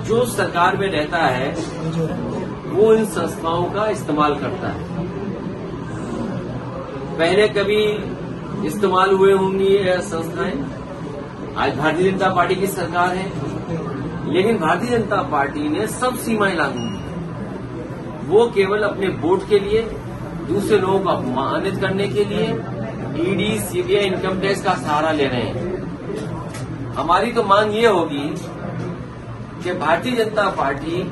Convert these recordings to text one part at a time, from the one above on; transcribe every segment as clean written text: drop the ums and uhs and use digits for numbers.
जो सरकार में रहता है वो इन संस्थाओं का इस्तेमाल करता है। पहले कभी इस्तेमाल हुए होंगी ये संस्थाएं, आज भारतीय जनता पार्टी की सरकार है, लेकिन भारतीय जनता पार्टी ने सब सीमाएं लागू की। वो केवल अपने वोट के लिए, दूसरे लोगों को अपमानित करने के लिए ईडी, सीबीआई, इनकम टैक्स का सहारा ले रहे हैं। हमारी तो मांग ये होगी कि भारतीय जनता पार्टी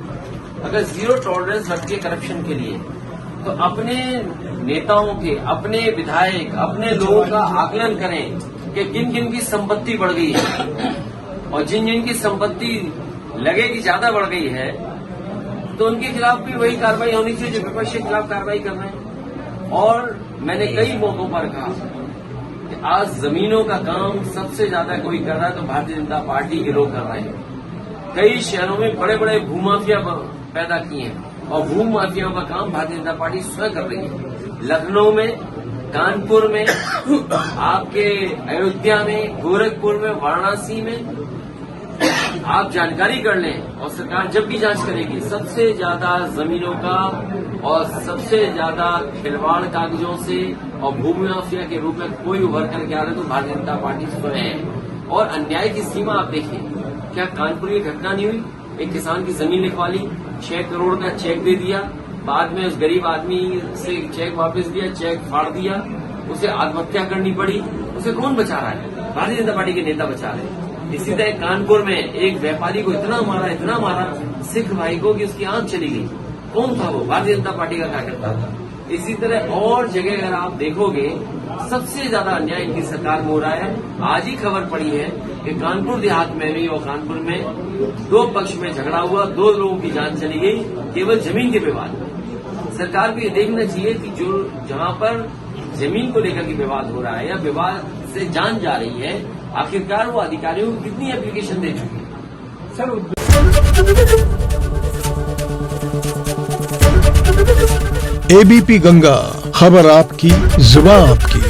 अगर जीरो टॉलरेंस रखती है करप्शन के लिए, तो अपने नेताओं के, अपने विधायक, अपने लोगों का आकलन करें कि किन किन की संपत्ति बढ़ गई है, और जिन जिन की संपत्ति लगे कि ज्यादा बढ़ गई है तो उनके खिलाफ भी वही कार्रवाई होनी चाहिए जो विपक्ष के खिलाफ कार्रवाई कर रहे हैं। और मैंने कई मौकों पर कहा कि आज जमीनों का काम सबसे ज्यादा कोई कर रहा है तो भारतीय जनता पार्टी के लोग कर रहे हैं। कई शहरों में बड़े बड़े भूमाफिया पैदा किए हैं और भूमि माफियाओं का काम भारतीय जनता पार्टी स्वयं कर रही है। लखनऊ में, कानपुर में, आपके अयोध्या में, गोरखपुर में, वाराणसी में आप जानकारी कर लें और सरकार जब भी जांच करेगी, सबसे ज्यादा जमीनों का और सबसे ज्यादा खिलवाड़ कागजों से और भूमि माफिया के रूप में कोई उभर करके आ रहे तो भारतीय जनता पार्टी स्वयं है। और अन्याय की सीमा आप देखिए, क्या कानपुर की घटना नहीं हुई? एक किसान की जमीन लिखवा ली, 6 करोड़ का चेक दे दिया, बाद में उस गरीब आदमी से चेक वापस दिया, चेक फाड़ दिया, उसे आत्महत्या करनी पड़ी। उसे कौन बचा रहा है? भारतीय जनता पार्टी के नेता बचा रहे हैं। इसी तरह कानपुर में एक व्यापारी को इतना मारा सिख भाई को कि उसकी आंख चली गई। कौन था वो? भारतीय जनता पार्टी का कार्यकर्ता था। इसी तरह और जगह अगर आप देखोगे सबसे ज्यादा अन्याय इनकी सरकार में हो रहा है। आज ही खबर पड़ी है कि कानपुर देहात में भी और कानपुर में 2 पक्ष में झगड़ा हुआ, 2 लोगों की जान चली गई केवल जमीन के विवाद में। सरकार को ये देखना चाहिए कि जो जहां पर जमीन को लेकर के विवाद हो रहा है या विवाद से जान जा रही है, आखिरकार वो अधिकारियों को कितनी एप्लीकेशन दे चुके हैं। सर एबीपी गंगा, खबर आपकी, जुबान आपकी।